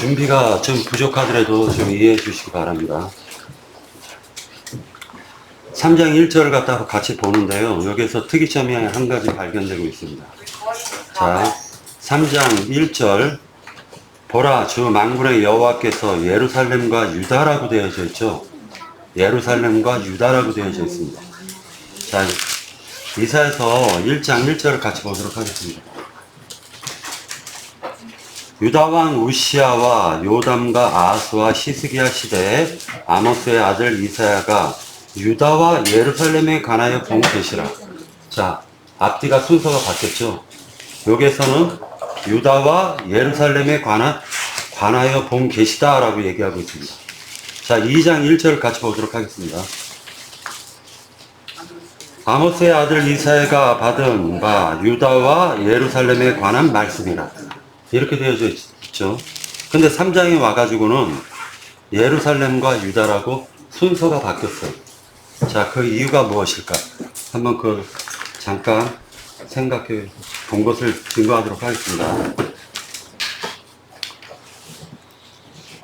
준비가 좀 부족하더라도 좀 이해해 주시기 바랍니다. 3장 1절을 갖다가 같이 보는데요. 여기서 특이점이 한 가지 발견되고 있습니다. 자, 3장 1절 보라 주 만군의 여호와께서 예루살렘과 유다라고 되어져 있죠. 예루살렘과 유다라고 되어져 있습니다. 자, 이사야서 1장 1절을 같이 보도록 하겠습니다. 유다 왕 우시아와 요담과 아하스와 히스기야 시대에 아모스의 아들 이사야가 유다와 예루살렘에 관하여 본 계시라. 자, 앞뒤가 순서가 바뀌었죠. 여기에서는 유다와 예루살렘에 관하여 본 계시다라고 얘기하고 있습니다. 자, 2장 1절 같이 보도록 하겠습니다. 아모스의 아들 이사야가 받은 바 유다와 예루살렘에 관한 말씀이라. 이렇게 되어져 있죠. 근데 3장에 와가지고는 예루살렘과 유다라고 순서가 바뀌었어요. 자, 그 이유가 무엇일까? 한번 잠깐 생각해 본 것을 증거하도록 하겠습니다.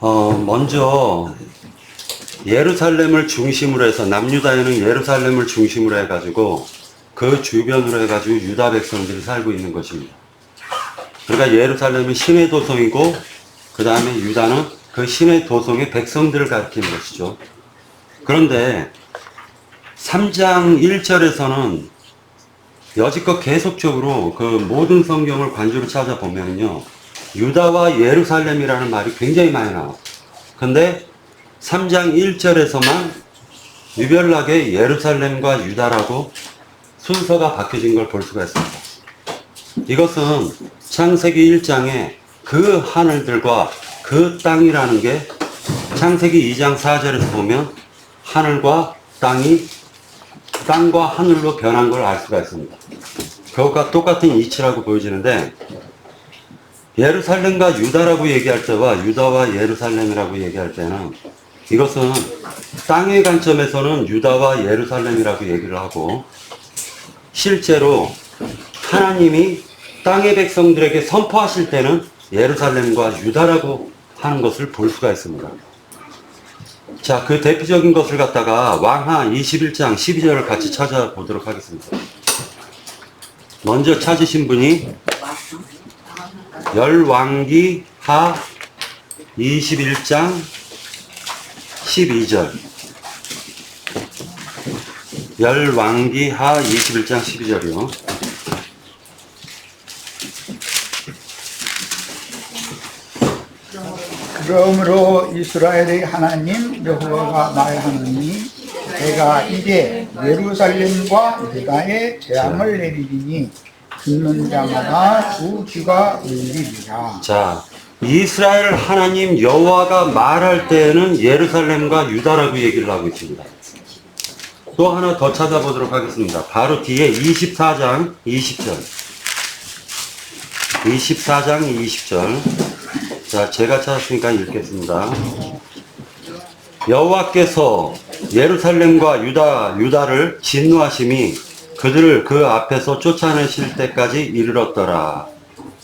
먼저 예루살렘을 중심으로 해서 남유다에는 예루살렘을 중심으로 해가지고 그 주변으로 해가지고 유다 백성들이 살고 있는 것입니다. 그러니까 예루살렘은 신의 도성이고 그 다음에 유다는 그 신의 도성의 백성들을 가리키는 것이죠. 그런데 3장 1절에서는 여지껏 계속적으로 그 모든 성경을 관주로 찾아보면요, 유다와 예루살렘이라는 말이 굉장히 많이 나와요. 근데 3장 1절에서만 유별나게 예루살렘과 유다라고 순서가 바뀌어진 걸 볼 수가 있습니다. 이것은 창세기 1장에 그 하늘들과 그 땅이라는 게 창세기 2장 4절에서 보면 하늘과 땅과 하늘로 변한 걸 알 수가 있습니다. 그것과 똑같은 이치라고 보여지는데, 예루살렘과 유다라고 얘기할 때와 유다와 예루살렘이라고 얘기할 때는 이것은 땅의 관점에서는 유다와 예루살렘이라고 얘기를 하고, 실제로 하나님이 땅의 백성들에게 선포하실 때는 예루살렘과 유다라고 하는 것을 볼 수가 있습니다. 자, 그 대표적인 것을 갖다가 왕하 21장 12절을 같이 찾아보도록 하겠습니다. 먼저 찾으신 분이 열왕기하 21장 12절. 열왕기하 21장 12절이요. 그러므로 이스라엘의 하나님 여호와가 말하노니 내가 이제 예루살렘과 유다에 재앙을 내리리니 듣는 자마다 두 귀가 울리리라. 자, 이스라엘 하나님 여호와가 말할 때에는 예루살렘과 유다라고 얘기를 하고 있습니다. 또 하나 더 찾아보도록 하겠습니다. 바로 뒤에 24장 20절. 24장 20절. 자, 제가 찾았으니까 읽겠습니다. 여호와께서 예루살렘과 유다를 진노하심이 그들을 그 앞에서 쫓아내실 때까지 이르렀더라.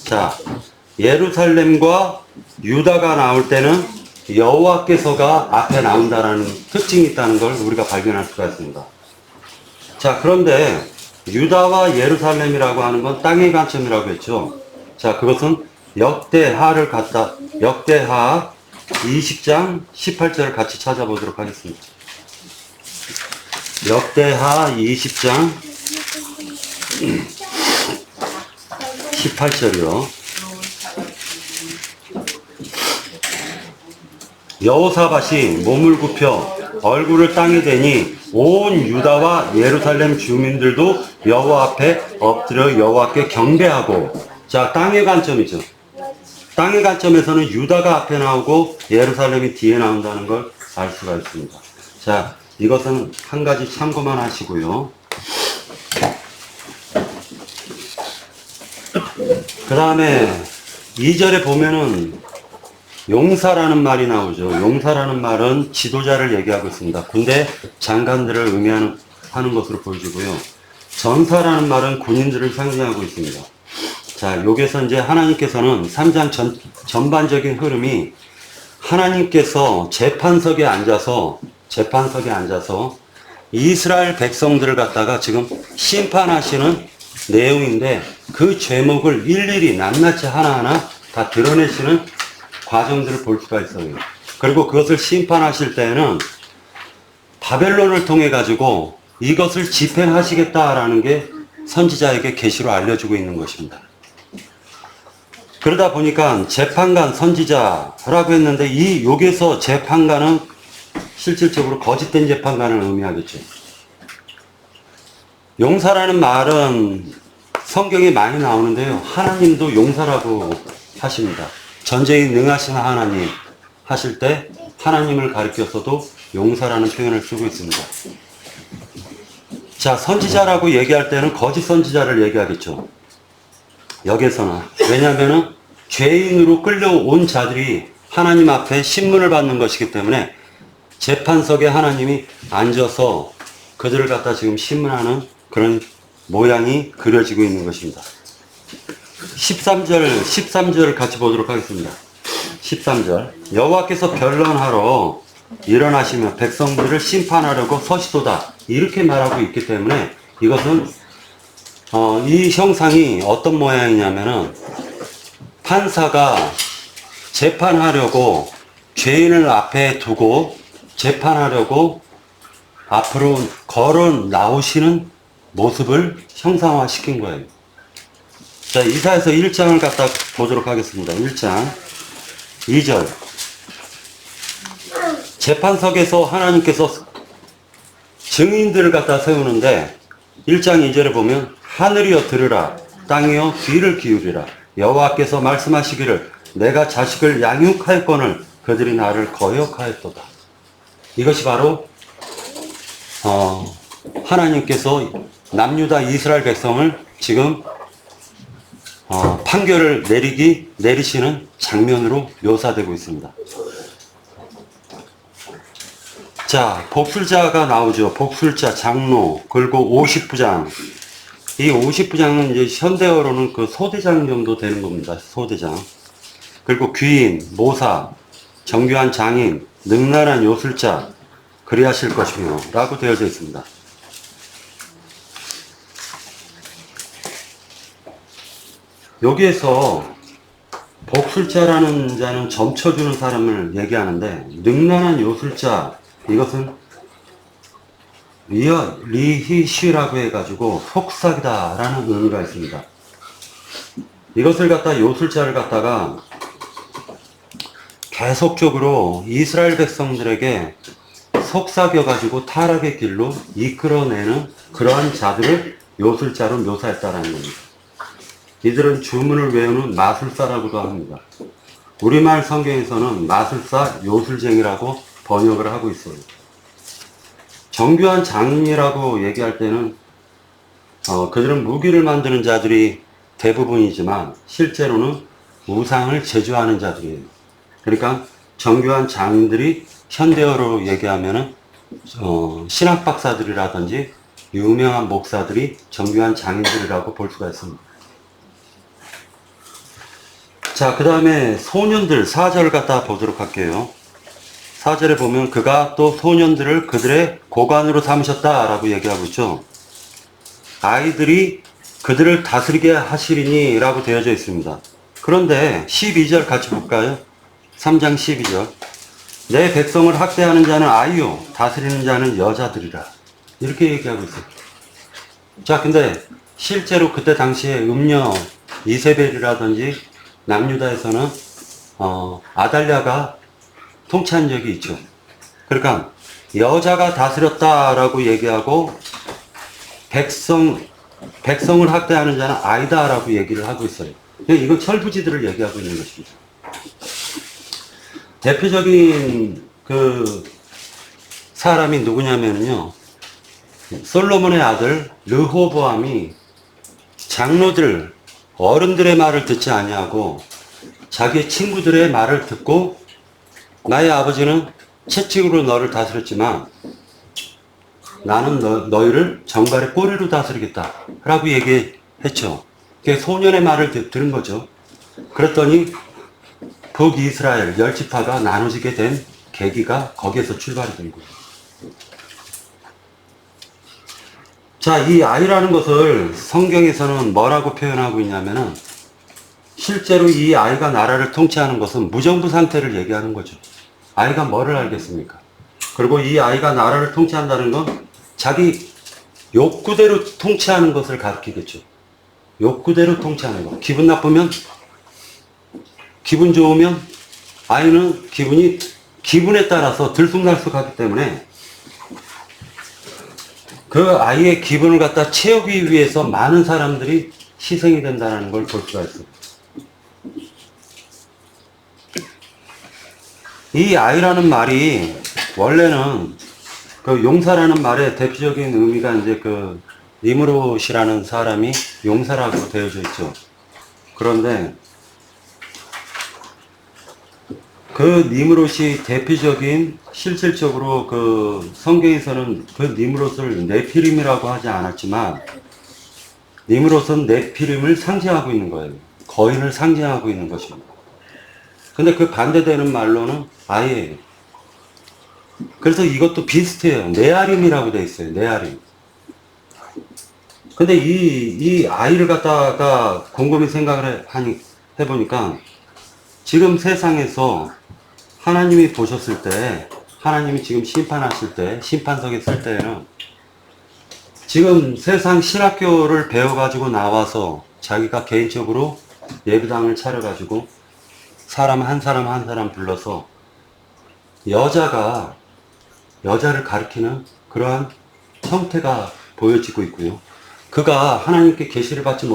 자, 예루살렘과 유다가 나올 때는 여호와께서가 앞에 나온다라는 특징이 있다는 걸 우리가 발견할 수가 있습니다. 자, 그런데 유다와 예루살렘이라고 하는 건 땅의 관점이라고 했죠. 자, 그것은 역대하 20장 18절을 같이 찾아보도록 하겠습니다. 역대하 20장 18절이요. 여호사밧이 몸을 굽혀 얼굴을 땅에 대니 온 유다와 예루살렘 주민들도 여호와 앞에 엎드려 여호와께 경배하고. 자, 땅의 관점이죠. 땅의 관점에서는 유다가 앞에 나오고 예루살렘이 뒤에 나온다는 걸 알 수가 있습니다. 자, 이것은 한 가지 참고만 하시고요. 그 다음에 2절에 보면은 용사라는 말이 나오죠. 용사라는 말은 지도자를 얘기하고 있습니다. 군대 장관들을 의미하는 것으로 보여지고요. 전사라는 말은 군인들을 상징하고 있습니다. 자, 여기서 이제 하나님께서는 3장 전반적인 흐름이 하나님께서 재판석에 앉아서 이스라엘 백성들을 갖다가 지금 심판하시는 내용인데, 그 죄목을 일일이 낱낱이 하나하나 다 드러내시는 과정들을 볼 수가 있어요. 그리고 그것을 심판하실 때에는 바벨론을 통해 가지고 이것을 집행하시겠다라는 게 선지자에게 계시로 알려주고 있는 것입니다. 그러다 보니까 재판관, 선지자라고 했는데, 이 여기서 재판관은 실질적으로 거짓된 재판관을 의미하겠죠. 용사라는 말은 성경에 많이 나오는데요, 하나님도 용사라고 하십니다. 전쟁이 능하신 하나님 하실 때 하나님을 가리켜서도 용사라는 표현을 쓰고 있습니다. 자, 선지자라고 얘기할 때는 거짓 선지자를 얘기하겠죠. 여기서는. 왜냐하면 죄인으로 끌려온 자들이 하나님 앞에 신문을 받는 것이기 때문에 재판석에 하나님이 앉아서 그들을 갖다 지금 신문하는 그런 모양이 그려지고 있는 것입니다. 13절 같이 보도록 하겠습니다. 13절. 여호와께서 변론하러 일어나시며 백성들을 심판하려고 서시도다. 이렇게 말하고 있기 때문에 이것은 이 형상이 어떤 모양이냐면은 판사가 재판하려고 죄인을 앞에 두고 재판하려고 앞으로 걸어 나오시는 모습을 형상화시킨 거예요. 자, 이사야서 1장을 갖다 보도록 하겠습니다. 1장 2절. 재판석에서 하나님께서 증인들을 갖다 세우는데 1장 2절에 보면 하늘이여 들으라, 땅이여 귀를 기울이라. 여호와께서 말씀하시기를 내가 자식을 양육하였거늘 그들이 나를 거역하였도다. 이것이 바로 하나님께서 남유다 이스라엘 백성을 지금 판결을 내리시는 장면으로 묘사되고 있습니다. 자, 복술자가 나오죠. 복술자, 장로, 그리고 50부장. 이 50부장은 이제 현대어로는 그 소대장 정도 되는 겁니다. 소대장. 그리고 귀인, 모사, 정교한 장인, 능란한 요술자, 그리하실 것이며 라고 되어져 있습니다. 여기에서 복술자라는 자는 점쳐주는 사람을 얘기하는데, 능란한 요술자, 이것은 리히시라고 해가지고 속삭이다라는 의미가 있습니다. 이것을 갖다 요술자를 갖다가 계속적으로 이스라엘 백성들에게 속삭여가지고 타락의 길로 이끌어내는 그러한 자들을 요술자로 묘사했다라는 겁니다. 이들은 주문을 외우는 마술사라고도 합니다. 우리말 성경에서는 마술사, 요술쟁이라고 번역을 하고 있어요. 정교한 장인이라고 얘기할 때는 그들은 무기를 만드는 자들이 대부분이지만 실제로는 우상을 제조하는 자들이에요. 그러니까 정교한 장인들이 현대어로 얘기하면은 신학 박사들이라든지 유명한 목사들이 정교한 장인들이라고 볼 수가 있습니다. 자, 그 다음에 소년들 4절 갖다 보도록 할게요. 4절에 보면 그가 또 소년들을 그들의 고관으로 삼으셨다라고 얘기하고 있죠. 아이들이 그들을 다스리게 하시리니 라고 되어져 있습니다. 그런데 12절 같이 볼까요? 3장 12절. 내 백성을 학대하는 자는 아이요 다스리는 자는 여자들이라. 이렇게 얘기하고 있어요. 자, 근데 실제로 그때 당시에 음녀 이세벨이라든지 남유다에서는 아달랴가 통치한 적이 있죠. 그러니까 여자가 다스렸다라고 얘기하고 백성을 학대하는 자는 아이다라고 얘기를 하고 있어요. 이건 철부지들을 얘기하고 있는 것입니다. 대표적인 그 사람이 누구냐면요, 솔로몬의 아들 르호보암이 장로들, 어른들의 말을 듣지 아니하고 자기 친구들의 말을 듣고 나의 아버지는 채찍으로 너를 다스렸지만 나는 너희를 정갈의 꼬리로 다스리겠다 라고 얘기했죠. 그게 소년의 말을 들은 거죠. 그랬더니 북이스라엘 열지파가 나눠지게 된 계기가 거기에서 출발이 된 거예요. 자, 이 아이라는 것을 성경에서는 뭐라고 표현하고 있냐면은 실제로 이 아이가 나라를 통치하는 것은 무정부 상태를 얘기하는 거죠. 아이가 뭐를 알겠습니까? 그리고 이 아이가 나라를 통치한다는 건 자기 욕구대로 통치하는 것을 가리키겠죠. 욕구대로 통치하는 것. 기분 나쁘면, 기분 좋으면 아이는 기분에 따라서 들쑥날쑥하기 때문에 그 아이의 기분을 갖다 채우기 위해서 많은 사람들이 희생이 된다는 걸 볼 수가 있어요. 이 아이라는 말이 원래는 그 용사라는 말의 대표적인 의미가 이제 그 니므롯이라는 사람이 용사라고 되어져 있죠. 그런데 그 니므롯이 대표적인 실질적으로 그 성경에서는 그 니므롯을 네피림이라고 하지 않았지만 니므롯은 네피림을 상징하고 있는 거예요. 거인을 상징하고 있는 것입니다. 근데 그 반대되는 말로는 아이예요. 그래서 이것도 비슷해요. 네아림이라고 되어 있어요. 네아림. 근데 이 아이를 갖다가 곰곰이 생각을 해보니까 지금 세상에서 하나님이 보셨을 때, 하나님이 지금 심판하실 때, 심판석에 설 때에는 지금 세상 신학교를 배워가지고 나와서 자기가 개인적으로 예배당을 차려가지고 사람 한 사람 불러서 여자를 가리키는 그러한 형태가 보여지고 있고요. 그가 하나님께 계시받은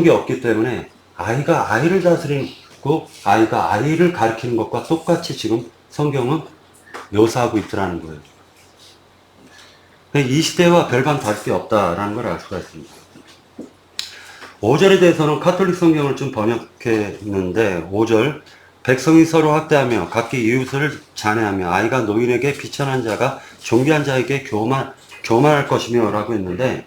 게 없기 때문에 아이가 아이를 다스리고 아이가 아이를 가리키는 것과 똑같이 지금 성경은 묘사하고 있더라는 거예요. 이 시대와 별반 다를 게 없다라는 걸 알 수가 있습니다. 5절에 대해서는 카톨릭 성경을 좀 번역했는데 5절 백성이 서로 학대하며 각기 이웃을 잔해하며 아이가 노인에게 비천한 자가 존귀한 자에게 교만할 것이며 라고 했는데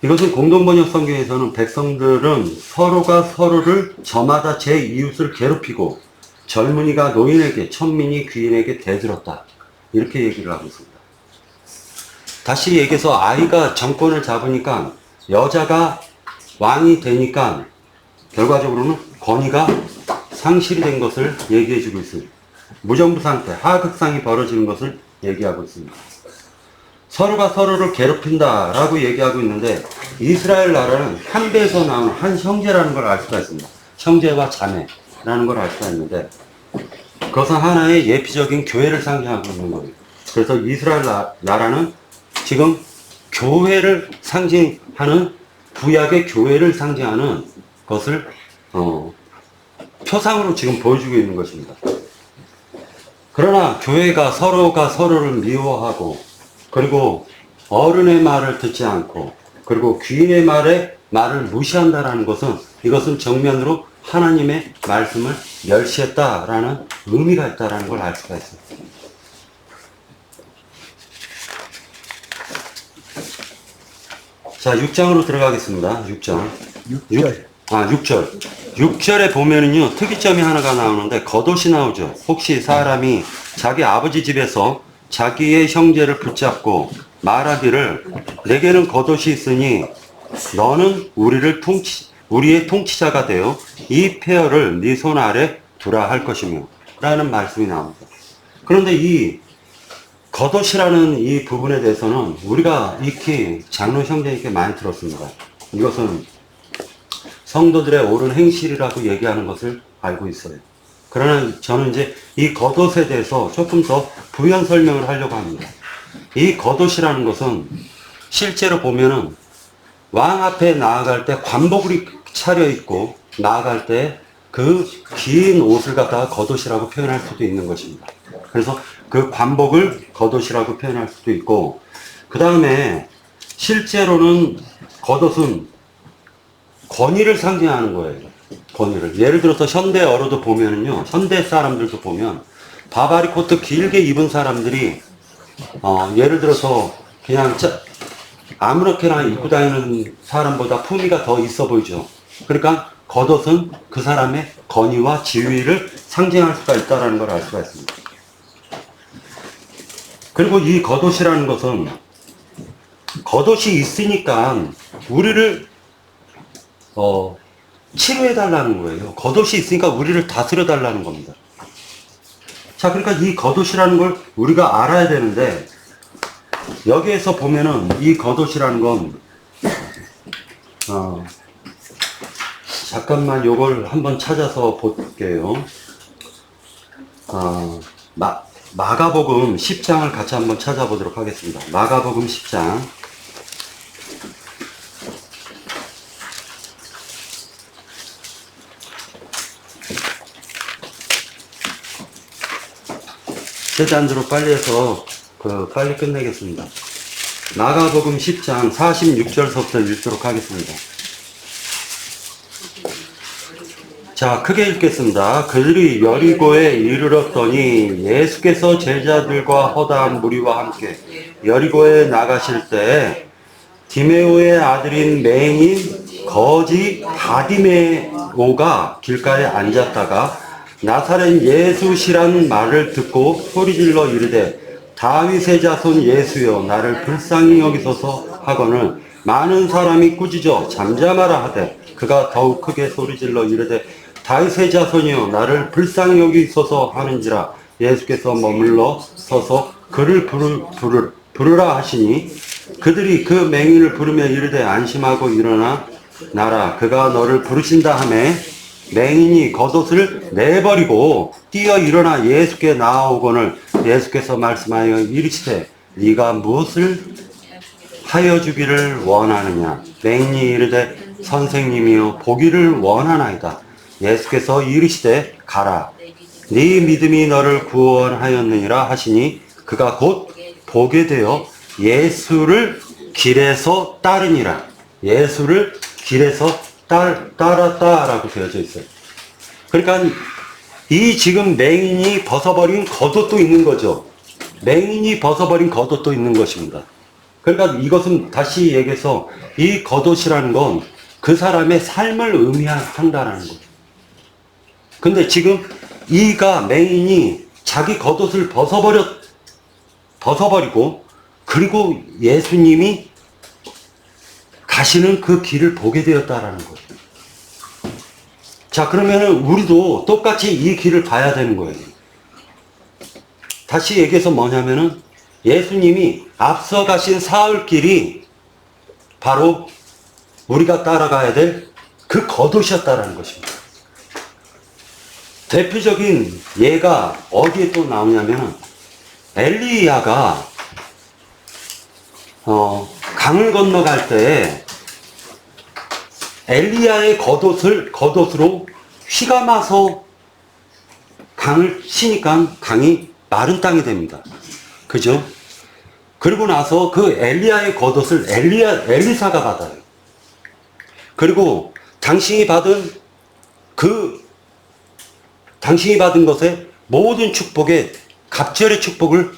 이것은 공동번역 성경에서는 백성들은 서로가 서로를 저마다 제 이웃을 괴롭히고 젊은이가 노인에게 천민이 귀인에게 대들었다 이렇게 얘기를 하고 있습니다. 다시 얘기해서 아이가 정권을 잡으니까 여자가 왕이 되니까 결과적으로는 권위가 상실이 된 것을 얘기해 주고 있습니다. 무정부 상태, 하극상이 벌어지는 것을 얘기하고 있습니다. 서로가 서로를 괴롭힌다라고 얘기하고 있는데 이스라엘 나라는 한 배에서 나오는 한 형제라는 걸 알 수가 있습니다. 형제와 자매라는 걸 알 수가 있는데 그것은 하나의 예피적인 교회를 상징하고 있는 거예요. 그래서 이스라엘 나라는 지금 교회를 상징하는 구약의 교회를 상징하는 것을 표상으로 지금 보여주고 있는 것입니다. 그러나 교회가 서로가 서로를 미워하고 그리고 어른의 말을 듣지 않고 그리고 귀인의 말을 무시한다라는 것은 이것은 정면으로 하나님의 말씀을 멸시했다라는 의미가 있다라는 걸 알 수가 있습니다. 자, 6장으로 들어가겠습니다. 6장. 6절. 6절에 보면은요, 특이점이 하나가 나오는데, 겉옷이 나오죠. 혹시 사람이 자기 아버지 집에서 자기의 형제를 붙잡고 말하기를, 내게는 겉옷이 있으니, 너는 우리의 통치자가 되어 이 폐허를 네 손 아래 두라 할 것이며, 라는 말씀이 나옵니다. 그런데 이 겉옷이라는 이 부분에 대해서는 우리가 익히 장로 형제에게 많이 들었습니다. 이것은 성도들의 옳은 행실이라고 얘기하는 것을 알고 있어요. 그러나 저는 이제 이 겉옷에 대해서 조금 더 부연 설명을 하려고 합니다. 이 겉옷이라는 것은 실제로 보면은 왕 앞에 나아갈 때 관복을 차려입고 나아갈 때 그 긴 옷을 갖다가 겉옷이라고 표현할 수도 있는 것입니다. 그래서 그 관복을 겉옷이라고 표현할 수도 있고, 그 다음에 실제로는 겉옷은 권위를 상징하는 거예요. 권위를. 예를 들어서 현대어로도 보면은요, 현대 사람들도 보면 바바리 코트 길게 입은 사람들이 예를 들어서 그냥 아무렇게나 입고 다니는 사람보다 품위가 더 있어 보이죠. 그러니까 겉옷은 그 사람의 권위와 지위를 상징할 수가 있다는 걸 알 수가 있습니다. 그리고 이 겉옷이라는 것은 겉옷이 있으니까 우리를 치료해 달라는 거예요. 겉옷이 있으니까 우리를 다스려 달라는 겁니다. 자, 그러니까 이 겉옷이라는 걸 우리가 알아야 되는데, 여기에서 보면은 이 겉옷이라는 건 잠깐만 요걸 한번 찾아서 볼게요. 마가복음 10장을 같이 한번 찾아보도록 하겠습니다. 마가복음 10장. 최대한으로 빨리 해서 빨리 끝내겠습니다. 마가복음 10장 46절서부터 읽도록 하겠습니다. 자, 크게 읽겠습니다. 그들이 여리고에 이르렀더니 예수께서 제자들과 허다한 무리와 함께 여리고에 나가실 때 디메오의 아들인 맹인 거지 바디메오가 길가에 앉았다가 나사렛 예수시라는 말을 듣고 소리질러 이르되 다윗의 자손 예수여 나를 불쌍히 여기소서 하거늘 많은 사람이 꾸짖어 잠잠하라 하되 그가 더욱 크게 소리질러 이르되 다윗의 자손이여 나를 불쌍히 여기소서 하는지라 예수께서 머물러 서서 그를 부르라 하시니 그들이 그 맹인을 부르며 이르되 안심하고 일어나 나라 그가 너를 부르신다 하매 맹인이 겉옷을 내버리고 뛰어 일어나 예수께 나아오거늘 예수께서 말씀하여 이르시되 네가 무엇을 하여 주기를 원하느냐 맹인이 이르되 선생님이여 보기를 원하나이다 예수께서 이르시되 가라 네 믿음이 너를 구원하였느니라 하시니 그가 곧 보게 되어 예수를 길에서 따르니라. 예수를 길에서 따랐다라고 되어져 있어요. 그러니까 이 지금 맹인이 벗어버린 겉옷도 있는 거죠. 맹인이 벗어버린 겉옷도 있는 것입니다. 그러니까 이것은 다시 얘기해서 이 겉옷이라는 건 그 사람의 삶을 의미한다라는 거죠. 근데 지금 이가 맹인이 자기 겉옷을 벗어버리고 그리고 예수님이 가시는 그 길을 보게 되었다라는 거죠. 자, 그러면은 우리도 똑같이 이 길을 봐야 되는 거예요. 다시 얘기해서 뭐냐면은 예수님이 앞서 가신 사흘 길이 바로 우리가 따라가야 될 그 겉옷이었다라는 것입니다. 대표적인 예가 어디에 또 나오냐면 엘리야가 강을 건너갈 때 엘리야의 겉옷으로 휘감아서 강을 치니까 강이 마른 땅이 됩니다. 그죠? 그리고 나서 그 엘리야의 겉옷을 엘리사가 받아요. 그리고 당신이 받은 것에 모든 축복에 갑절의 축복을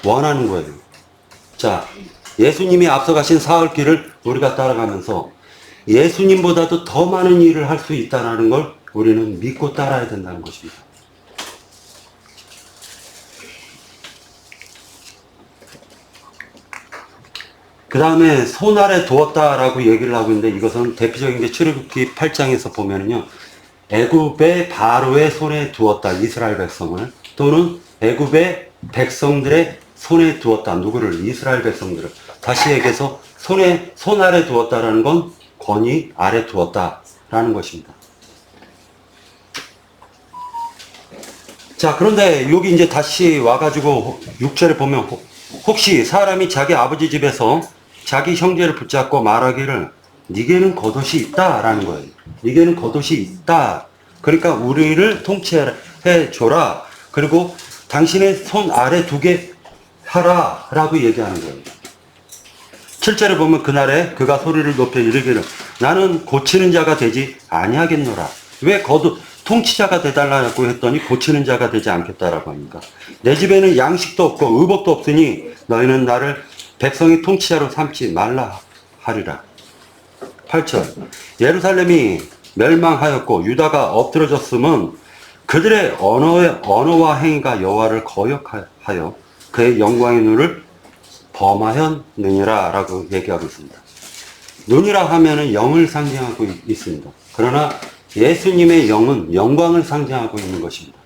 원하는 거예요. 자, 예수님이 앞서가신 사흘 길을 우리가 따라가면서 예수님보다도 더 많은 일을 할 수 있다는 걸 우리는 믿고 따라야 된다는 것입니다. 그 다음에 손 아래 두었다라고 얘기를 하고 있는데 이것은 대표적인 게 출애굽기 8장에서 보면은요. 애굽의 바로의 손에 두었다. 이스라엘 백성을. 또는 애굽의 백성들의 손에 두었다. 누구를? 이스라엘 백성들을. 다시 얘기해서 손 아래 두었다라는 건 권위 아래 두었다라는 것입니다. 자, 그런데 여기 이제 다시 와가지고 6절에 보면 혹시 사람이 자기 아버지 집에서 자기 형제를 붙잡고 말하기를 네게는 겉옷이 있다라는 거예요. 네게는 겉옷이 있다. 그러니까 우리를 통치해 줘라. 그리고 당신의 손 아래 두게 하라 라고 얘기하는 거예요. 7절에 보면 그날에 그가 소리를 높여 이르기를 나는 고치는 자가 되지 아니하겠노라. 왜 통치자가 되달라고 했더니 고치는 자가 되지 않겠다라고 합니까? 내 집에는 양식도 없고 의복도 없으니 너희는 나를 백성의 통치자로 삼지 말라 하리라. 8절 예루살렘이 멸망하였고 유다가 엎드러졌음은 그들의 언어와 행위가 여호와를 거역하여 그의 영광의 눈을 범하였느니라 라고 얘기하고 있습니다. 눈이라 하면은 영을 상징하고 있습니다. 그러나 예수님의 영은 영광을 상징하고 있는 것입니다.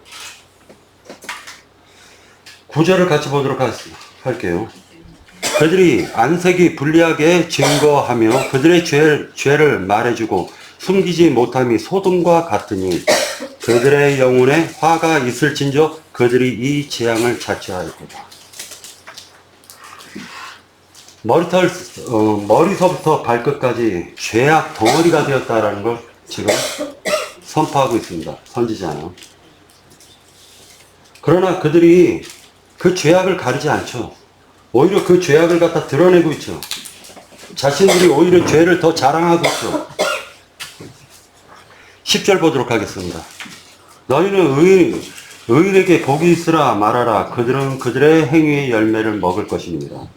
구절을 같이 보도록 할게요. 그들이 안색이 불리하게 증거하며 그들의 죄를 말해주고 숨기지 못함이 소돔과 같으니 그들의 영혼에 화가 있을진저 그들이 이 재앙을 자초하였도다. 머리서부터 발끝까지 죄악 덩어리가 되었다라는 걸 지금 선포하고 있습니다. 선지자는. 그러나 그들이 그 죄악을 가리지 않죠. 오히려 그 죄악을 갖다 드러내고 있죠. 자신들이 오히려 죄를 더 자랑하고 있죠. 10절 보도록 하겠습니다. 너희는 의인에게 복이 있으라 말하라. 그들은 그들의 행위의 열매를 먹을 것입니다.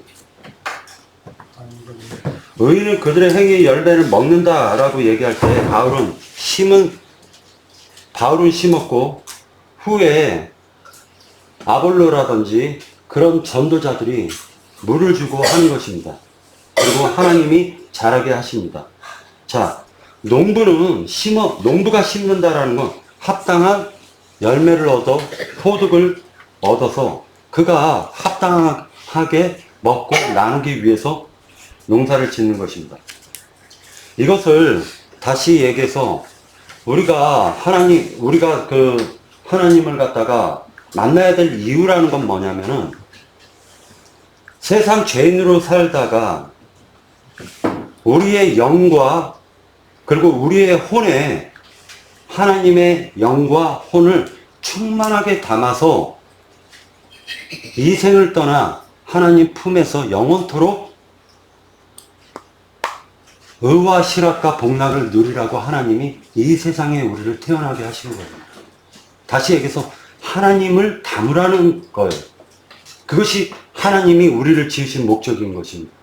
의인은 그들의 행위의 열매를 먹는다라고 얘기할 때 바울은 심었고 후에 아볼로라든지 그런 전도자들이 물을 주고 하는 것입니다. 그리고 하나님이 자라게 하십니다. 자, 농부가 심는다라는 건 합당한 열매를 얻어 소득을 얻어서 그가 합당하게 먹고 나누기 위해서 농사를 짓는 것입니다. 이것을 다시 얘기해서 우리가 하나님을 갖다가 만나야 될 이유라는 건 뭐냐면은 세상 죄인으로 살다가 우리의 영과 그리고 우리의 혼에 하나님의 영과 혼을 충만하게 담아서 이 생을 떠나 하나님 품에서 영원토록 의와 실학과 복락을 누리라고 하나님이 이 세상에 우리를 태어나게 하시는 거예요. 다시 얘기해서 하나님을 담으라는 거예요. 그것이 하나님이 우리를 지으신 목적인 것입니다.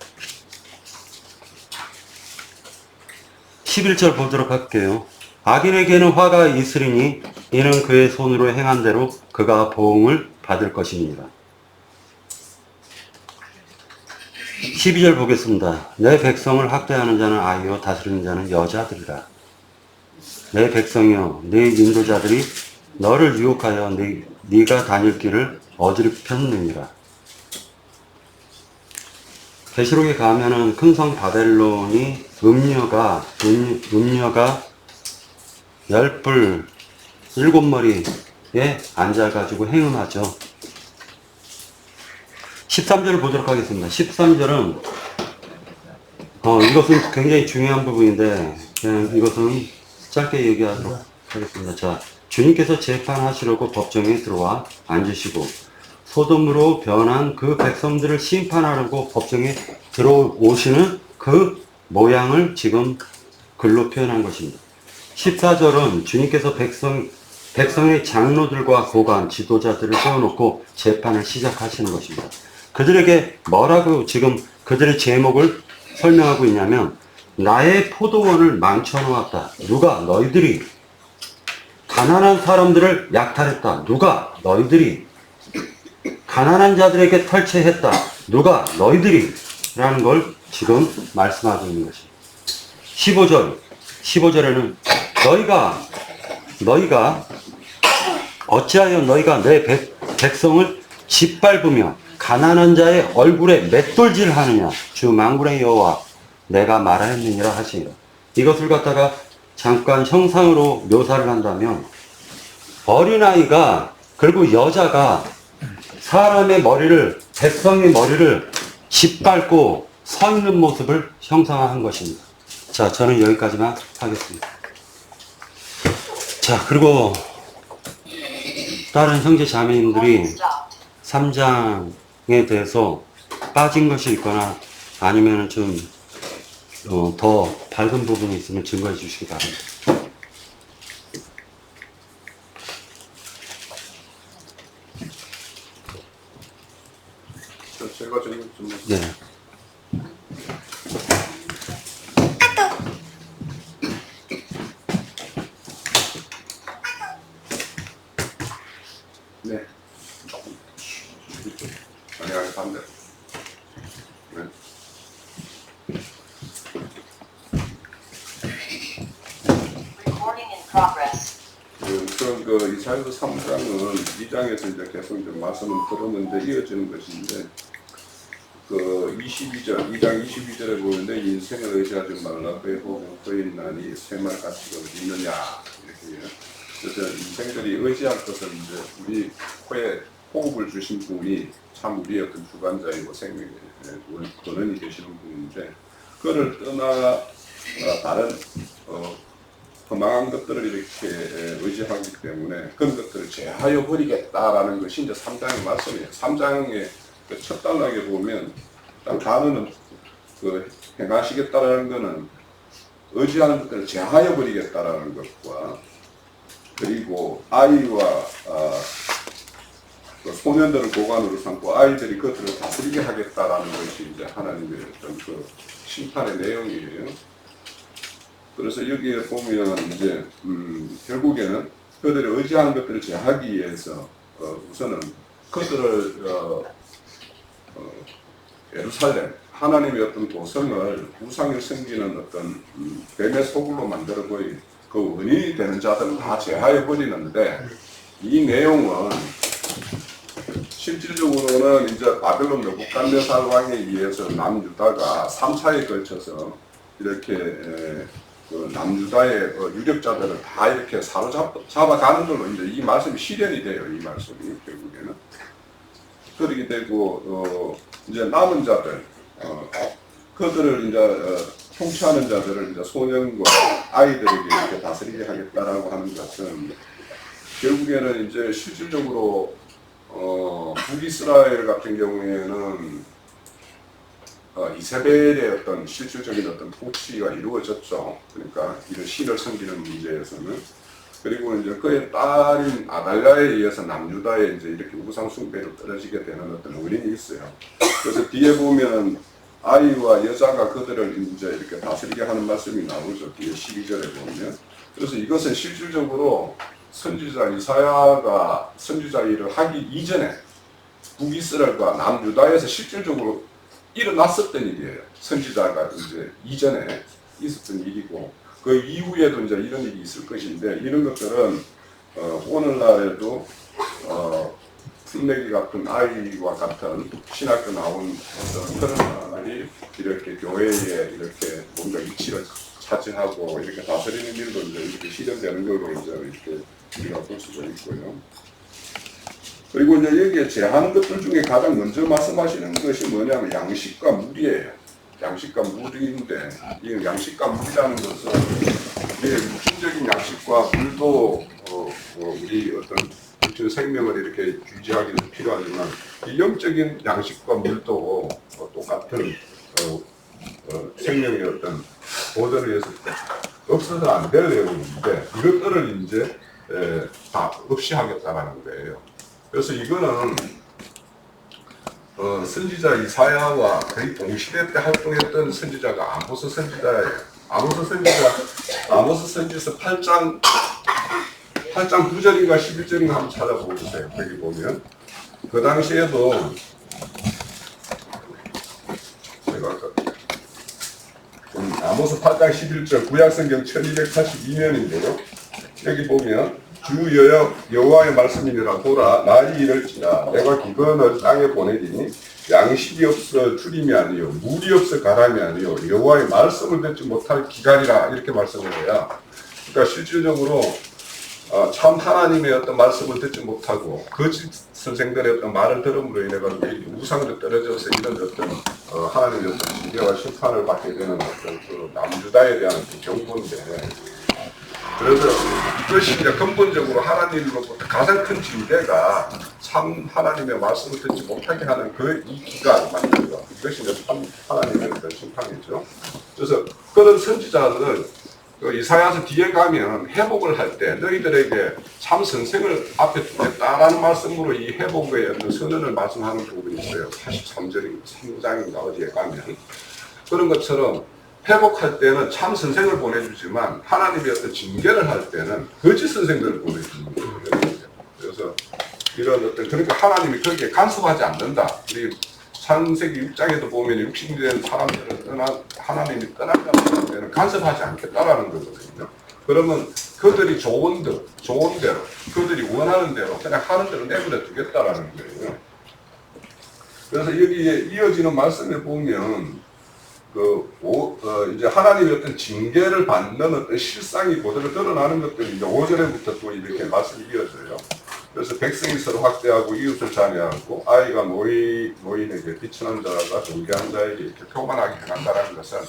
11절 보도록 할게요. 악인에게는 화가 있으리니 이는 그의 손으로 행한 대로 그가 보응을 받을 것입니다. 12절 보겠습니다. 내 백성을 학대하는 자는 아이요 다스리는 자는 여자들이라. 내 백성이여 네 인도자들이 너를 유혹하여 네가 다닐 길을 어지럽혔느니라. 계시록에 가면은 큰 성 바벨론이 음녀가 10뿔 7머리에 앉아가지고 행음하죠. 13절을 보도록 하겠습니다. 13절은 이것은 굉장히 중요한 부분인데 그냥 이것은 짧게 얘기하도록 하겠습니다. 자, 주님께서 재판하시려고 법정에 들어와 앉으시고 소돔으로 변한 그 백성들을 심판하려고 법정에 들어오시는 그 모양을 지금 글로 표현한 것입니다. 14절은 주님께서 백성의 장로들과 고관, 지도자들을 세워놓고 재판을 시작하시는 것입니다. 그들에게 뭐라고 지금 그들의 제목을 설명하고 있냐면 나의 포도원을 망쳐놓았다. 누가? 너희들이. 가난한 사람들을 약탈했다. 누가? 너희들이. 가난한 자들에게 탈취했다. 누가? 너희들이. 라는 걸 지금 말씀하고 있는 것입니다. 15절에는 너희가 어찌하여 너희가 내 백성을 짓밟으며 가난한 자의 얼굴에 맷돌질 하느냐. 주 만군의 여호와 내가 말하였느니라 하시니라. 이것을 갖다가 잠깐 형상으로 묘사를 한다면 어린아이가 그리고 여자가 백성의 머리를 짓밟고 서 있는 모습을 형상화한 것입니다. 자, 저는 여기까지만 하겠습니다. 자, 그리고 다른 형제 자매님들이 3장에 대해서 빠진 것이 있거나 아니면 좀 더 밝은 부분이 있으면 증거해 주시기 바랍니다. 제가 좀 네. 반대. 네. Recording in progress. 우선 그 이사야서 3장은 2장에서 이제 계속 이제 말씀을 들었는데 이어지는 것인데 그 22절, 2장 22절에 보는데 인생을 의지하지 말라 그의 호흡은 거인나니 쇠말 가치가 어디 있느냐 이렇게 해요. 그래서 인생들이 의지할 것은 이제 우리 코에 호흡을 주신 분이 참 우리의 어떤 주관자이고 생명의 근원이 되시는 분인데 그를 떠나 다른 허망한 것들을 이렇게 의지하기 때문에 그런 것들을 제하여 버리겠다라는 것이 이제 3장의 말씀이에요. 3장의 첫 단락에 보면 단어는 그 행하시겠다라는 것은 의지하는 것들을 제하여 버리겠다라는 것과 그리고 아이와 그 소년들을 고관으로 삼고 아이들이 그들을 다스리게 하겠다라는 것이 이제 하나님의 어떤 그 심판의 내용이에요. 그래서 여기에 보면 이제 결국에는 그들이 의지하는 것들을 제하기 위해서 우선은 그들을 예루살렘 하나님의 어떤 도성을 우상을 섬기는 어떤 뱀의 소굴로 만들어 버린 그 원인이 되는 자들을 다 제하해 버리는데 이 내용은 실질적으로는 이제 바벨론 느부갓네살 왕에 의해서 남유다가 3차에 걸쳐서 이렇게 그 남유다의 유력자들을 다 이렇게 사로잡아가는 걸로 이제 이 말씀이 실현이 돼요. 이 말씀이 결국에는 그렇게 되고 이제 남은 자들 그들을 이제 통치하는 자들을 이제 소년과 아이들에게 이렇게 다스리게 하겠다라고 하는 것은 결국에는 이제 실질적으로 북이스라엘 같은 경우에는 이세벨의 어떤 실질적인 어떤 통치가 이루어졌죠. 그러니까 이런 신을 섬기는 문제에서는 그리고 이제 그의 딸인 아달랴에 의해서 남유다에 이제 이렇게 우상 숭배로 떨어지게 되는 어떤 원인이 있어요. 그래서 뒤에 보면 아이와 여자가 그들을 이제 이렇게 다스리게 하는 말씀이 나오죠. 뒤에 12절에 보면. 그래서 이것은 실질적으로 선지자 이사야가 선지자 일을 하기 이전에 북이스라엘과 남유다에서 실질적으로 일어났었던 일이에요. 선지자가 이제 이전에 있었던 일이고 그 이후에도 이제 이런 일이 있을 것인데 이런 것들은 오늘날에도 풀내기 같은 아이와 같은 신학교 나온 어떤 그런 사람들이 이렇게 교회에 이렇게 뭔가 이치를 차지하고 이렇게 다스리는 일도 이제 이렇게 실현되는 걸로 이제 이렇게 우리가 볼 수가 있고요. 그리고 이제 여기에 제하는 것들 중에 가장 먼저 말씀하시는 것이 뭐냐면 양식과 물이에요. 양식과 물인데 이 양식과 물이라는 것은 우리의 육신적인 양식과 물도 우리 어떤 육신 생명을 이렇게 유지하기 위해서 필요하지만 이 영적인 양식과 물도 똑같은 생명의 어떤 보존을 위해서 없어서는 안 될 내용인데 이것들을 이제 다 없이 하겠다라는 거예요. 그래서 이거는 선지자 이사야와 거의 동시대 때 활동했던 선지자가 아모스 선지자예요. 아모스 선지서 8장 9절인가 11절인가 한번 찾아보세요. 거기 보면 그 당시에도 제가 아모스 8장 11절 구약성경 1282년인데요. 여기 보면 주 여호와의 말씀이니라 보라 날이 이를지라 내가 기근을 땅에 보내리니 양식이 없어 주림이 아니요 물이 없어 가람이 아니요 여호와의 말씀을 듣지 못할 기갈이라 이렇게 말씀을 해요. 그러니까 실질적으로 참 하나님의 어떤 말씀을 듣지 못하고 거짓 선생들의 어떤 말을 들음으로 인해 가지고 우상으로 떨어져서 이런 어떤 하나님의 어떤 징계와 심판을 받게 되는 어떤 그 남유다에 대한 경고인데 그래서 이것이 이제 근본적으로 하나님으로부터 가장 큰 징계가 참 하나님의 말씀을 듣지 못하게 하는 그 이 기간 만들죠. 이것이 이제 참 하나님의 어떤 심판이죠. 그래서 그런 선지자들은 그 이사야서 뒤에 가면 회복을 할 때 너희들에게 참 선생을 앞에 두겠다라는 말씀으로 이 회복의 어떤 선언을 말씀하는 부분이 있어요. 43장인가 어디에 가면 그런 것처럼 회복할 때는 참 선생을 보내주지만 하나님의 어떤 징계를 할 때는 거짓 선생들을 보내주는 거예요. 그래서 이런 어떤 그러니까 하나님이 거기에 간섭하지 않는다. 우리 창세기 6장에도 보면 육신된 사람들은 하나님이 떠나가는 데는 간섭하지 않겠다라는 거거든요. 그러면 그들이 좋은 대로, 그들이 원하는 대로 그냥 하는 대로 내버려 두겠다라는 거예요. 그래서 여기에 이어지는 말씀에 보면 이제 하나님의 어떤 징계를 받는 어떤 실상이 그대로 드러나는 것들이 이제 5절에부터 또 이렇게 말씀이 이어져요. 그래서 백성이 서로 학대하고 이웃을 잔해하고 아이가 노인에게 비천한 자가 존귀한 자에게 이렇게 교만하게 행한다는 것은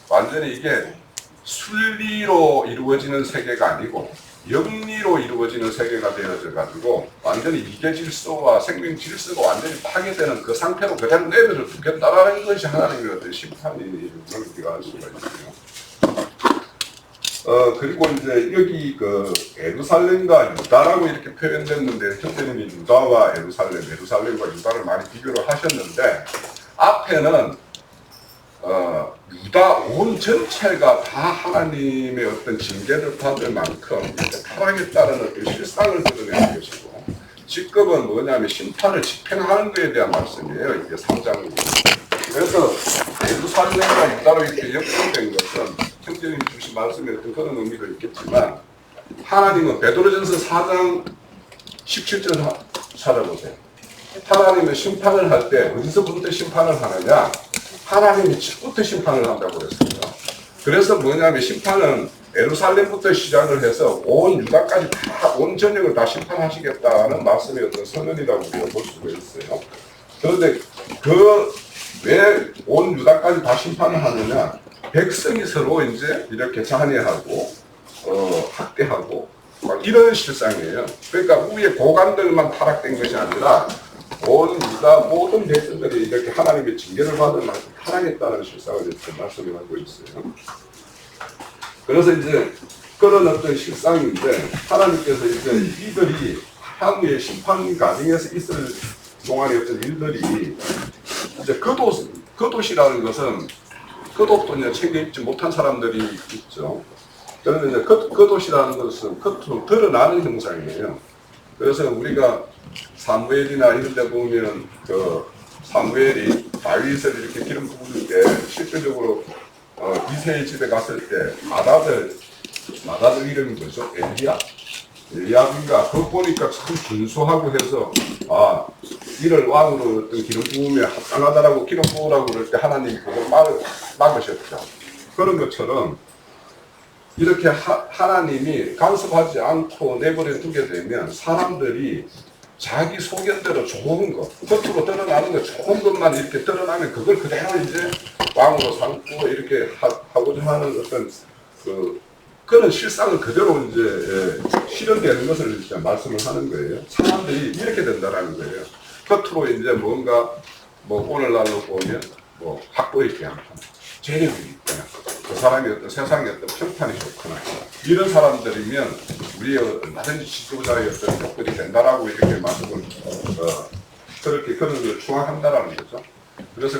완전히 이게 순리로 이루어지는 세계가 아니고 영리로 이루어지는 세계가 되어져 가지고 완전히 이계 질서와 생명 질서가 완전히 파괴되는 그 상태로 그대로 내버려 두겠다라는 것이 하나님의 어떤 심판이 우리가 알 수가 있어요. 그리고 이제 여기 에루살렘과 유다라고 이렇게 표현됐는데 형제님이 유다와 에루살렘과 유다를 많이 비교를 하셨는데 앞에는 유다 온 전체가 다 하나님의 어떤 징계를 받을 만큼 타락에 따른 어떤 실상을 드러내는 것이고 지금은 뭐냐면 심판을 집행하는 것에 대한 말씀이에요. 이게 3장으로. 그래서 에루살렘과 유다로 이렇게 역정된 것은 형제님이 주신 말씀에 어떤 그런 의미도 있겠지만 하나님은 베드로전서 4장 17절 찾아보세요. 하나님은 심판을 할 때 어디서부터 심판을 하느냐? 하나님이 지금부터 심판을 한다고 그랬습니다. 그래서 뭐냐면 심판은 에루살렘부터 시작을 해서 온 유다까지 다 온 전역을 다 심판하시겠다는 말씀의 어떤 선언이라고 우리가 볼 수가 있어요. 그런데 왜 온 유다까지 다 심판을 하느냐? 백성이 서로 이제 이렇게 잔해하고 학대하고 막 이런 실상이에요. 그러니까 위에 고관들만 타락된 것이 아니라 온 유다 모든 백성들이 이렇게 하나님의 징계를 받을 만큼 타락했다는 실상을 이렇게 말씀을 하고 있어요. 그래서 이제 그런 어떤 실상인데 하나님께서 이제 이들이 향후에 심판 과정에서 있을 동안의 어떤 일들이 이제 그 도시라는 것은 겉옷도 이제 챙겨 입지 못한 사람들이 있죠. 그런데 이제 그 도시라는 것은 겉으로 드러나는 형상이에요. 그래서 우리가 사무엘이나 이런 데 보면 사무엘이 다윗을 이렇게 기름 부을 때 실질적으로 이새의 집에 갔을 때 마다들 이름이 뭐죠? 엘리압인가? 그거 보니까 참 준수하고 해서 이를 왕으로 어떤 기름 부음에 합당하다라고 기름 부으라고 그럴 때 하나님이 그걸 막으셨죠. 그런 것처럼 이렇게 하나님이 간섭하지 않고 내버려 두게 되면 사람들이 자기 소견대로 좋은 것, 겉으로 드러나는 것, 좋은 것만 이렇게 드러나면 그걸 그대로 이제 왕으로 삼고 이렇게 하고자 하는 어떤 그런 실상을 그대로 이제 실현되는 것을 이제 말씀을 하는 거예요. 사람들이 이렇게 된다라는 거예요. 겉으로 이제 뭔가 오늘날로 보면 확고히 계약하는 재력이 있거나 그 사람이 어떤 세상의 어떤 평판이 좋거나 이런 사람들이면 우리의 얼마든지 지도자의 어떤 조건이 된다라고 이렇게 말씀을 그렇게 그런 걸 추앙한다라는 거죠. 그래서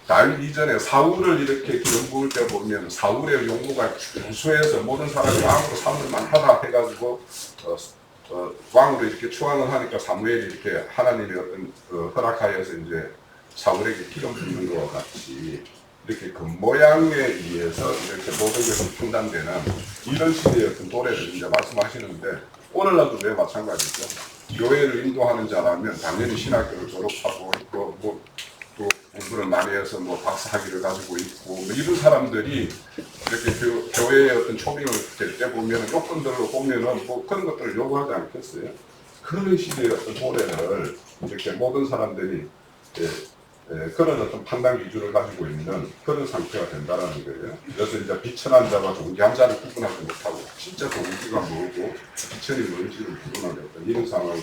다윗 이전에 사울을 이렇게 기름 부을 때 보면 사울의 용모가 준수해서 모든 사람이 왕으로 삼을만 하다 해가지고 왕으로 이렇게 추앙을 하니까 사무엘이 이렇게 하나님의 어떤 허락하여서 이제 사울에게 기름 붓는 것과 같이 이렇게 그 모양에 의해서 이렇게 모든 것이 판단되는 이런 시대의 어떤 도래를 이제 말씀하시는데 오늘날도 왜 마찬가지죠. 교회를 인도하는 자라면 당연히 신학교를 졸업하고 또 공부를 많이 해서 박사학위를 가지고 있고 이런 사람들이 이렇게 교회의 어떤 초빙을 될 때 보면 요건들로 보면은 그런 것들을 요구하지 않겠어요? 그런 시대의 어떤 도래를 이렇게 모든 사람들이 그런 어떤 판단 기준을 가지고 있는 그런 상태가 된다라는 거예요. 그래서 이제 비천한 자와 존귀한 자를 구분하지 못하고 진짜 존귀가 뭐고 비천이 뭔지를 구분하는 이런 상황을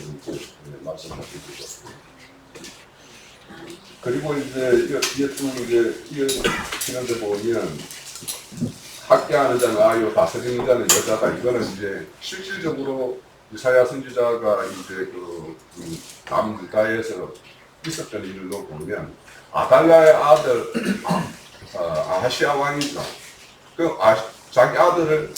말씀하시죠. 그리고 이제 뒤에 쭉 이어지는데 보면 학대하는 자는 아이요 다스리는 자는 여자다. 이거는 이제 실질적으로 이사야 선지자가 이제 남유다에서 있었던 일로 보면 아달랴의 아들 아하시아 왕이죠. 자기 아들을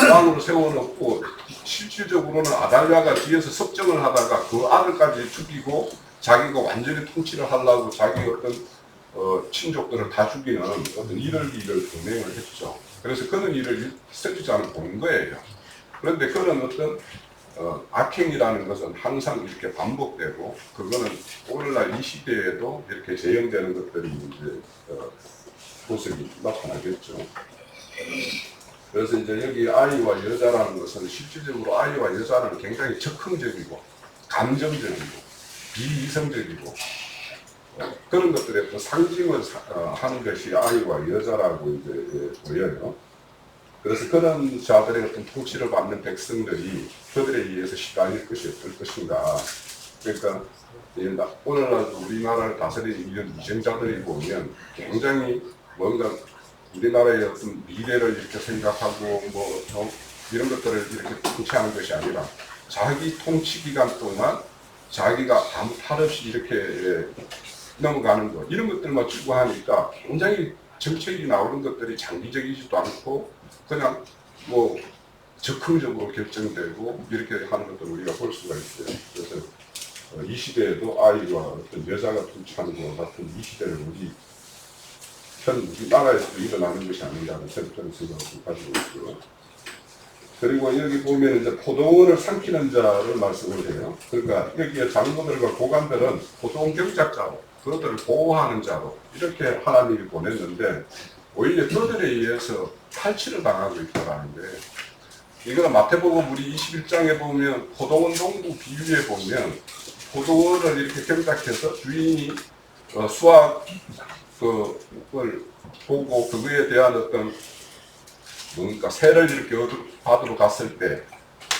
왕으로 세워놓고 실질적으로는 아달랴가 뒤에서 섭정을 하다가 그 아들까지 죽이고 자기가 완전히 통치를 하려고 자기 어떤 친족들을 다 죽이는 어떤 일을 동맹을 했죠. 그래서 그런 일을 세주자는 본 거예요. 그런데 그런 어떤 악행이라는 것은 항상 이렇게 반복되고, 그거는 오늘날 이 시대에도 이렇게 재현되는 것들이 이제 모습이 나타나겠죠. 그래서 이제 여기 아이와 여자라는 것은 실질적으로 아이와 여자는 굉장히 적극적이고 감정적이고 비이성적이고 그런 것들의 또 상징을 하는 것이 아이와 여자라고 이제 보여요. 그래서 그런 자들의 어떤 통치를 받는 백성들이 그들에 의해서 시달릴 것이 어떨 것인가. 그러니까 오늘날 우리나라를 다스리는 이런 위정자들이 보면 굉장히 뭔가 우리나라의 어떤 미래를 이렇게 생각하고 뭐 이런 것들을 이렇게 통치하는 것이 아니라 자기 통치 기간 동안 자기가 아무 탈 없이 이렇게 넘어가는 것, 이런 것들만 추구하니까 굉장히 정책이 나오는 것들이 장기적이지도 않고 그냥 뭐 적극적으로 결정되고 이렇게 하는 것들을 우리가 볼 수가 있어요. 그래서 이 시대에도 아이와 어떤 여자가 통치하는 것 같은 이 시대를 우리나라에서도 일어나는 것이 아닌가 하는 그런 생각을 가지고 있고요. 그리고 여기 보면 이제 포도원을 삼키는 자를 말씀을 해요. 그러니까 여기에 장로들과 고관들은 포도원 경작자로, 그것들을 보호하는 자로 이렇게 하나님이 보냈는데 오히려 그들에 의해서 탈취를 당하고 있다라는 거예요. 이거는 마태복음 우리 21장에 보면 포도원 농부 비유에 보면 포도원을 이렇게 경작해서 주인이 수확 그걸 보고 그거에 대한 어떤 뭔가 세를 이렇게 받으러 갔을 때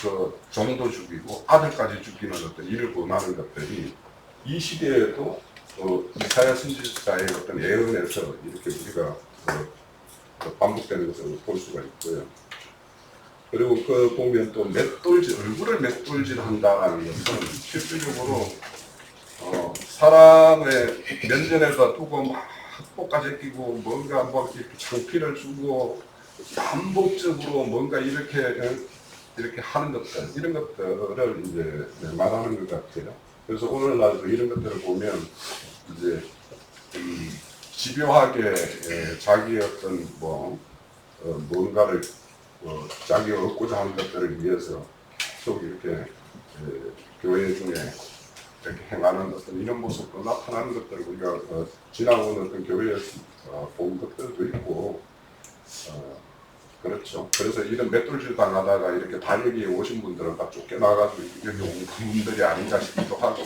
그 종도 죽이고 아들까지 죽이는 어떤 일을 범하는 것들이 이 시대에도 이사야 선지자의 어떤 예언에서 이렇게 우리가 반복되는 것을 볼 수가 있고요. 그리고 그 보면 또 얼굴을 맷돌질한다라는 것은 실질적으로 사람의 면전에다 두고 막 뽀까지 끼고 뭔가 뭐 이렇게 장피를 주고 반복적으로 뭔가 이렇게 하는 것들, 이런 것들을 이제 말하는 것 같아요. 그래서 오늘날도 이런 것들을 보면 이제 집요하게 자기의 어떤 뭔가를 자기가 얻고자 하는 것들을 위해서 계속 이렇게 교회 중에 이렇게 행하는 어떤 이런 모습도 나타나는 것들을 우리가 지나온 어떤 교회에서 본 것들도 있고 그렇죠. 그래서 이런 맷돌질 당하다가 이렇게 달리기에 오신 분들은 다 쫓겨나가지고 여기 온 분들이 아닌가 싶기도 하고.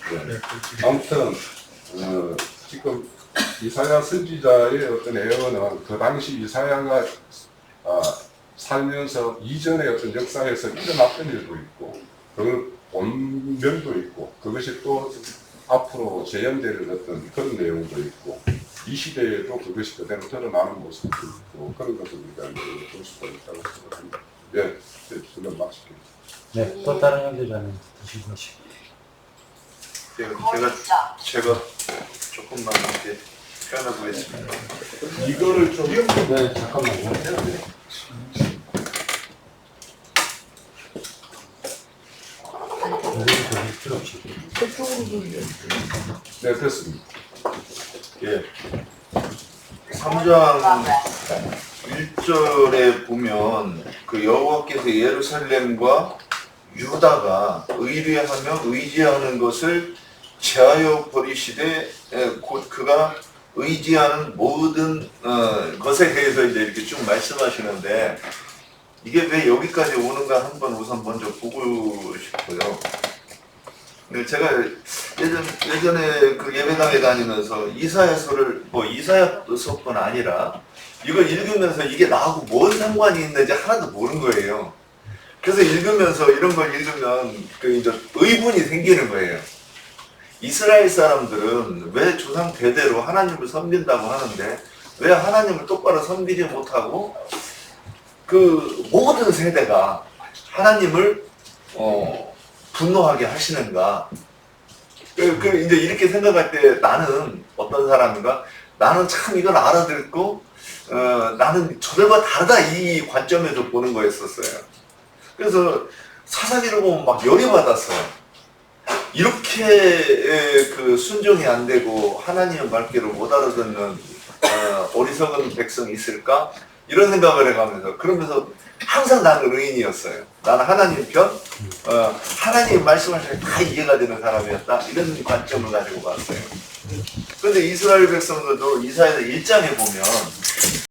네. 아무튼 지금 이사야 선지자의 어떤 예언은 그 당시 이사야가 살면서 이전의 어떤 역사에서 일어났던 일도 있고 그걸 본 면도 있고 그것이 또 앞으로 재현되는 어떤 그런 내용도 있고 이 시대에도 그것이 그대로 드러나는 모습도 있고 그런 것을 우리가 볼 수가 있다고 생각합니다. 네, 지금 마칠게요. 네, 또 다른 형제자는 드시고 하시고. 제가 조금만 이렇게 표현해 보겠습니다. 이거를 좀 네, 잠깐만요. 여기 필요 없이. 네, 됐습니다. 예. 3장 1절에 보면 그 여호와께서 예루살렘과 유다가 의뢰하며 의지하는 것을 제하여 버리시되 곧 그가 의지하는 모든 것에 대해서 이제 이렇게 쭉 말씀하시는데 이게 왜 여기까지 오는가 한번 우선 먼저 보고 싶고요. 제가 예전에 그 예배당에 다니면서 이사야서를 이사야서뿐 아니라 이걸 읽으면서 이게 나하고 뭔 상관이 있는지 하나도 모르는 거예요. 그래서 읽으면서 이런 걸 읽으면 그 이제 의문이 생기는 거예요. 이스라엘 사람들은 왜 조상 대대로 하나님을 섬긴다고 하는데 왜 하나님을 똑바로 섬기지 못하고 그 모든 세대가 하나님을 분노하게 하시는가? 이제 이렇게 생각할 때 나는 어떤 사람인가? 나는 참 이걸 알아듣고 나는 저들과 다르다 이 관점에서 보는 거였었어요. 그래서 사사기를 보면 막 열이 받았어요. 이렇게 그 순종이 안 되고 하나님의 말귀를 못 알아듣는 어리석은 백성이 있을까? 이런 생각을 해가면서 그러면서 항상 나는 의인이었어요. 나는 하나님 편, 하나님 말씀하시면 다 이해가 되는 사람이었다. 이런 관점을 가지고 봤어요. 그런데 이스라엘 백성들도 이사야서 1장에 보면